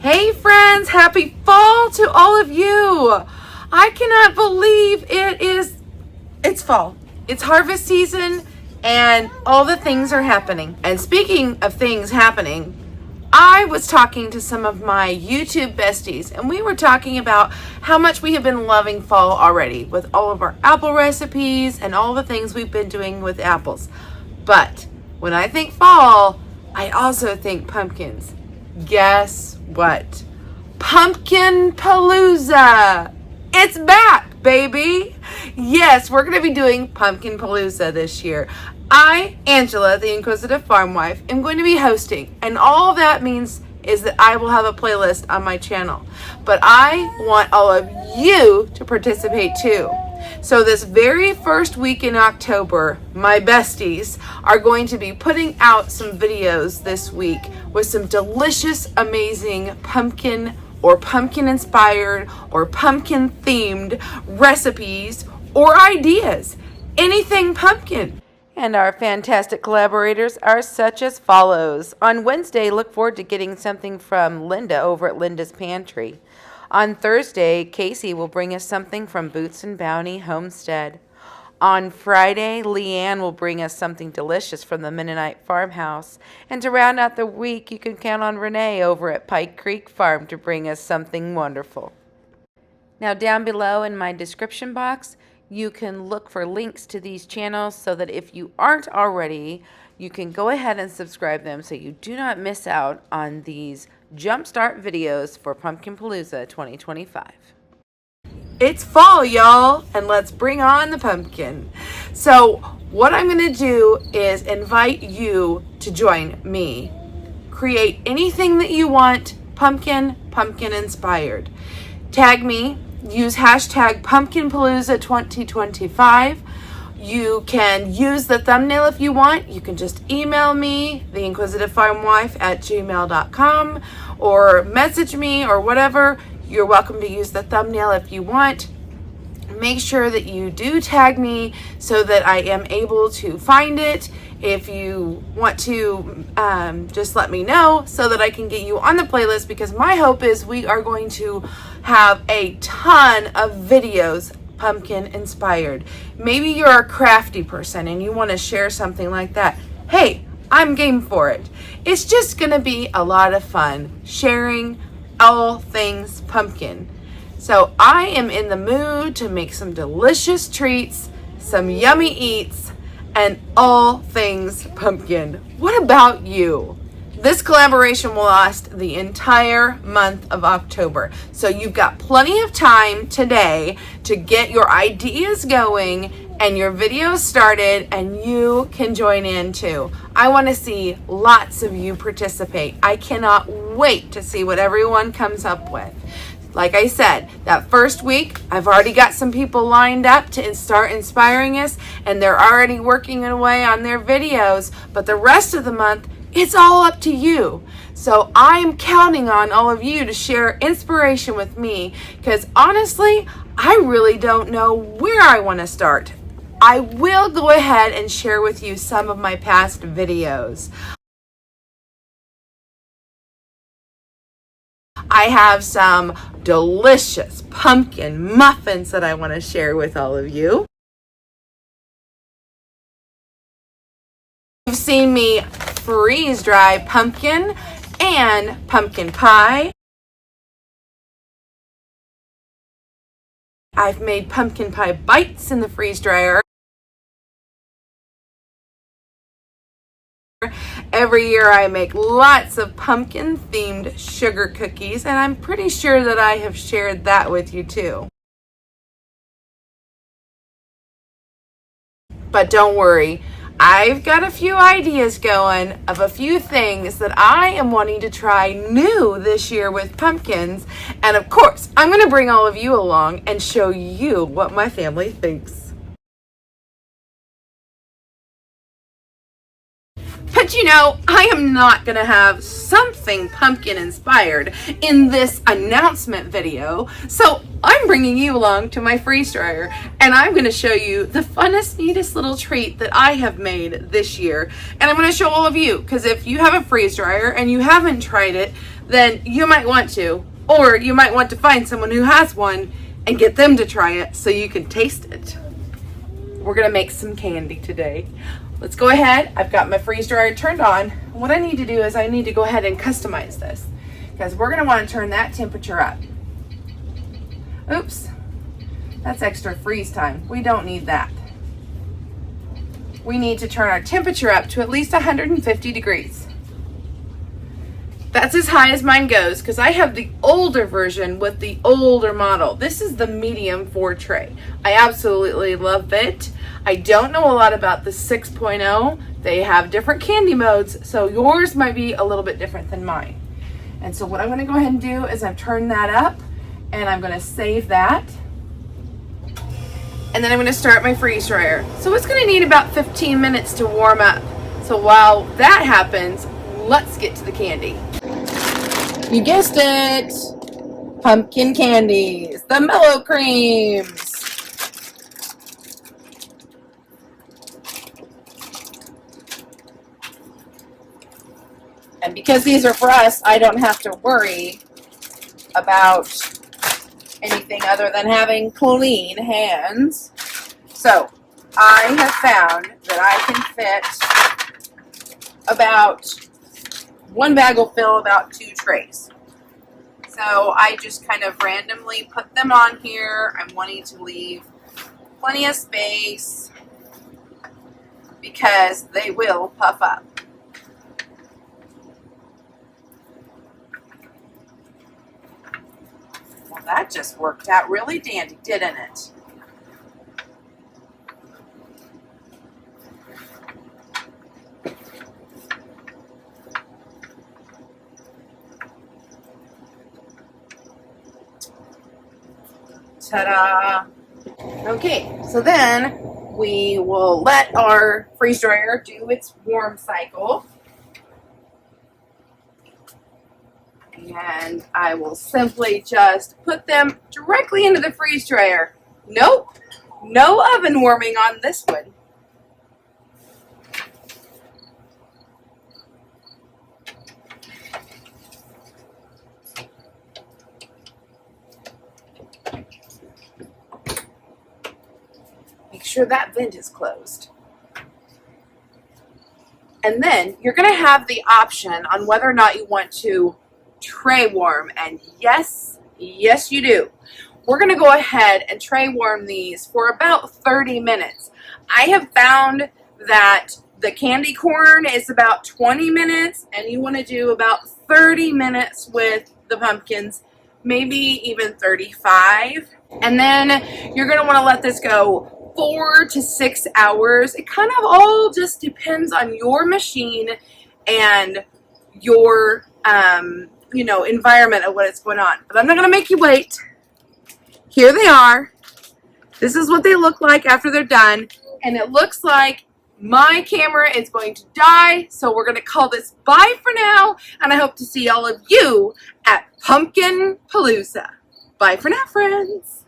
Hey friends, happy fall to all of you. I cannot believe it's fall. It's harvest season and all the things are happening. And speaking of things happening, I was talking to some of my YouTube besties and we were talking about how much we have been loving fall already with all of our apple recipes and all the things we've been doing with apples. But when I think fall, I also think pumpkins. Guess what? PumpkinPalooza! It's back, baby! Yes, we're going to be doing PumpkinPalooza this year. I, Angela, the Inquisitive Farmwife, am going to be hosting, and all that means is that I will have a playlist on my channel. But I want all of you to participate too. So this very first week in October, my besties are going to be putting out some videos this week with some delicious, amazing pumpkin or pumpkin inspired or pumpkin themed recipes or ideas. Anything pumpkin. And our fantastic collaborators are such as follows. On Wednesday, look forward to getting something from Linda over at Linda's Pantry. On Thursday, Casey will bring us something from Boots and Bounty Homestead. On Friday, Leanne will bring us something delicious from the Mennonite Farmhouse. And to round out the week, you can count on Renee over at Pike Creek Farm to bring us something wonderful. Now down below in my description box, you can look for links to these channels so that if you aren't already, you can go ahead and subscribe them so you do not miss out on these jumpstart videos for PumpkinPalooza 2025. It's fall, y'all, and let's bring on the pumpkin. So what I'm going to do is invite you to join me. Create anything that you want, pumpkin inspired. Tag me. Use hashtag PumpkinPalooza 2025. You can use the thumbnail if you want. You can just email me, theinquisitivefarmwife@gmail.com, or message me or whatever. You're welcome to use the thumbnail if you want. Make sure that you do tag me so that I am able to find it. If you want to, just let me know so that I can get you on the playlist, because my hope is we are going to have a ton of videos pumpkin inspired. Maybe you're a crafty person and you want to share something like that. Hey, I'm game for it. It's just going to be a lot of fun sharing all things pumpkin. So I am in the mood to make some delicious treats, some yummy eats, and all things pumpkin. What about you? This collaboration will last the entire month of October. So you've got plenty of time today to get your ideas going and your videos started, and you can join in too. I want to see lots of you participate. I cannot wait to see what everyone comes up with. Like I said, that first week, I've already got some people lined up to start inspiring us, and they're already working away on their videos. But the rest of the month, it's all up to you. So I'm counting on all of you to share inspiration with me, because honestly, I really don't know where I want to start. I will go ahead and share with you some of my past videos. I have some delicious pumpkin muffins that I want to share with all of you. You've seen me freeze dry pumpkin and pumpkin pie. I've made pumpkin pie bites in the freeze dryer. Every year I make lots of pumpkin themed sugar cookies, and I'm pretty sure that I have shared that with you too. But don't worry, I've got a few ideas going of a few things that I am wanting to try new this year with pumpkins. And of course, I'm going to bring all of you along and show you what my family thinks. But you know, I am not going to have something pumpkin inspired in this announcement video. So I'm bringing you along to my freeze dryer, and I'm going to show you the funnest, neatest little treat that I have made this year. And I'm going to show all of you, because if you have a freeze dryer and you haven't tried it, then you might want to. Or you might want to find someone who has one and get them to try it so you can taste it. We're gonna make some candy today. Let's go ahead. I've got my freeze dryer turned on. What I need to do is I need to go ahead and customize this because we're gonna want to turn that temperature up. Oops, that's extra freeze time. We don't need that. We need to turn our temperature up to at least 150 degrees. That's as high as mine goes because I have the older version with the older model. This is the medium 4 tray. I absolutely love it. I don't know a lot about the 6.0. They have different candy modes, so yours might be a little bit different than mine. And so what I'm going to go ahead and do is I've turned that up and I'm going to save that. And then I'm going to start my freeze dryer. So it's going to need about 15 minutes to warm up. So while that happens, let's get to the candy. You guessed it, pumpkin candies, the mellow creams. And because these are for us, I don't have to worry about anything other than having clean hands. So I have found that I can fit about, one bag will fill about 2 trays. So I just kind of randomly put them on here. I'm wanting to leave plenty of space because they will puff up. Well, that just worked out really dandy, didn't it? Ta-da! Okay, so then we will let our freeze dryer do its warm cycle. And I will simply just put them directly into the freeze dryer. Nope, no oven warming on this one. Make sure that vent is closed. And then you're going to have the option on whether or not you want to tray warm. And yes, you do. We're going to go ahead and tray warm these for about 30 minutes. I have found that the candy corn is about 20 minutes and you want to do about 30 minutes with the pumpkins, maybe even 35. And then you're going to want to let this go 4 to 6 hours. It kind of all just depends on your machine and your environment of what's going on. But I'm not going to make you wait. Here they are. This is what they look like after they're done. And it looks like my camera is going to die. So we're going to call this bye for now. And I hope to see all of you at PumpkinPalooza. Bye for now, friends.